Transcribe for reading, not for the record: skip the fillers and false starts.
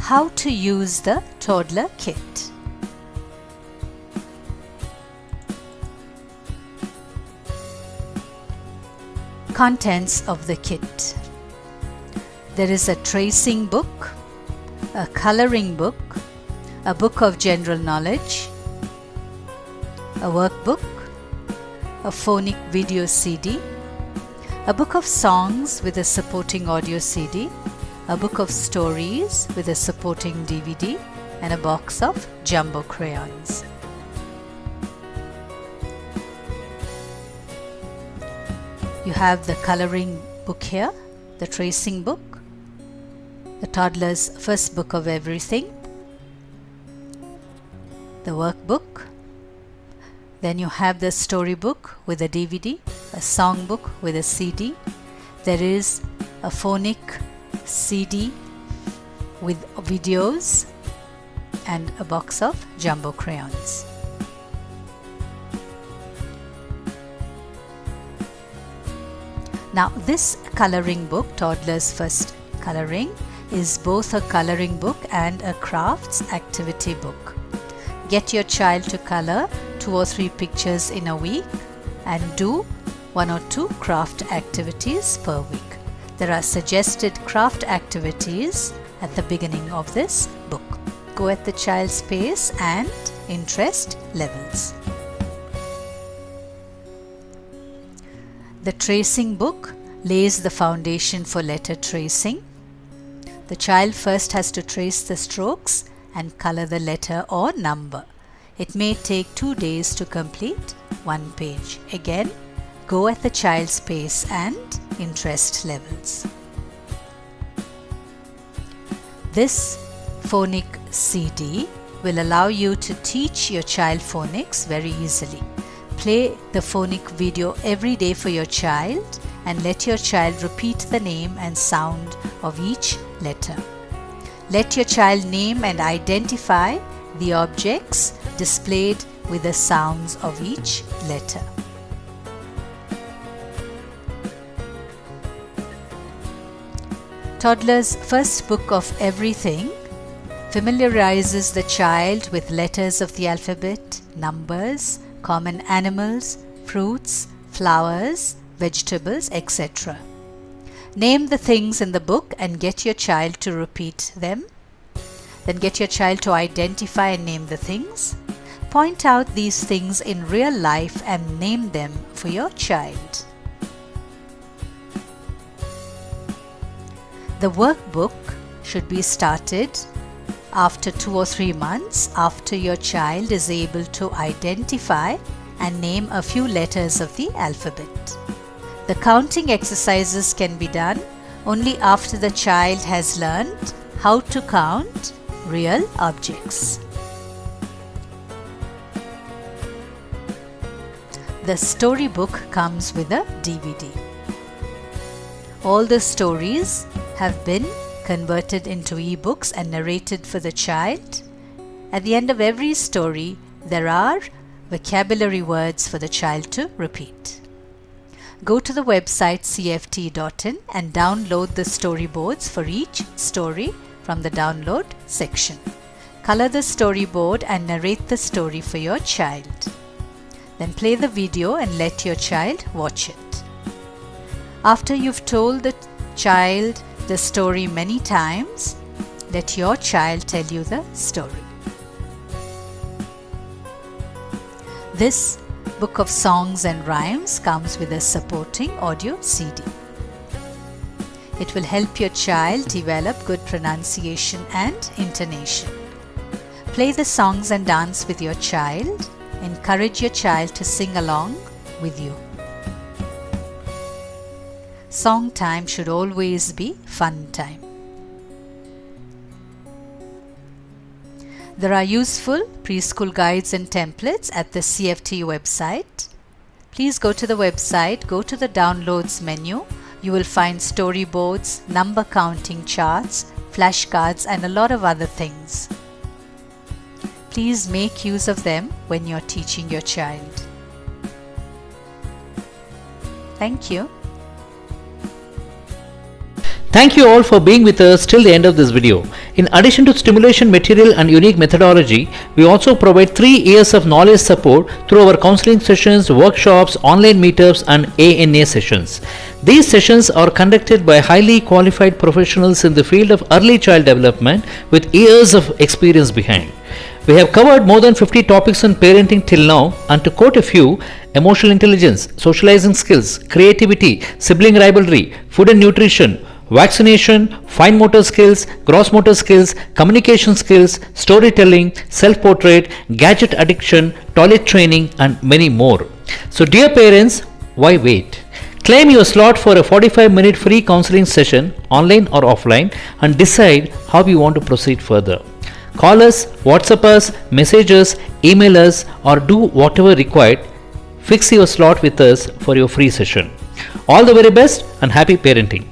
How to use the toddler kit. Contents of the kit. There is a tracing book, a coloring book, a book of general knowledge, a workbook, a phonic video CD, a book of songs with a supporting audio CD, a book of stories with a supporting DVD, and a box of jumbo crayons. You have the coloring book here, the tracing book, the toddler's first book of everything, the workbook. Then you have the storybook with a DVD, a songbook with a CD. There is a phonic CD with videos and a box of jumbo crayons. Now this coloring book, Toddler's First Coloring, is both a coloring book and a crafts activity book. Get your child to color 2 or 3 pictures in a week and do 1 or 2 craft activities per week. There are suggested craft activities at the beginning of this book. Go at the child's pace and interest levels. The tracing book lays the foundation for letter tracing. The child first has to trace the strokes and color the letter or number. It may take 2 days to complete 1 page. Again, go at the child's pace and interest levels. This phonic CD will allow you to teach your child phonics very easily. Play the phonic video every day for your child and let your child repeat the name and sound of each letter. Let your child name and identify the objects displayed with the sounds of each letter. Toddler's First Book of Everything familiarizes the child with letters of the alphabet, numbers, common animals, fruits, flowers, vegetables, etc. Name the things in the book and get your child to repeat them. Then get your child to identify and name the things. Point out these things in real life and name them for your child. The workbook should be started after 2 or 3 months after your child is able to identify and name a few letters of the alphabet. The counting exercises can be done only after the child has learned how to count real objects. The storybook comes with a DVD. All the stories have been converted into ebooks and narrated for the child. At the end of every story, there are vocabulary words for the child to repeat. Go to the website cft.in and download the storyboards for each story from the download section. Color the storyboard and narrate the story for your child. Then play the video and let your child watch it. After you've told the child the story many times, let your child tell you the story. This book of songs and rhymes comes with a supporting audio CD. It will help your child develop good pronunciation and intonation. Play the songs and dance with your child. Encourage your child to sing along with you. Song time should always be fun time. There are useful preschool guides and templates at the CFT website. Please go to the website, go to the downloads menu. You will find storyboards, number counting charts, flashcards, and a lot of other things. Please make use of them when you're teaching your child. Thank you. Thank you all for being with us till the end of this video. In addition to stimulation material and unique methodology, we also provide 3 years of knowledge support through our counseling sessions, workshops, online meetups and ANA sessions. These sessions are conducted by highly qualified professionals in the field of early child development with years of experience behind. We have covered more than 50 topics on parenting till now, and to quote a few: emotional intelligence, socializing skills, creativity, sibling rivalry, food and nutrition, vaccination, fine motor skills, gross motor skills, communication skills, storytelling, self-portrait, gadget addiction, toilet training and many more. So dear parents, why wait? Claim your slot for a 45-minute free counseling session, online or offline, and decide how you want to proceed further. Call us, WhatsApp us, message us, email us, or do whatever required. Fix your slot with us for your free session. All the very best and happy parenting.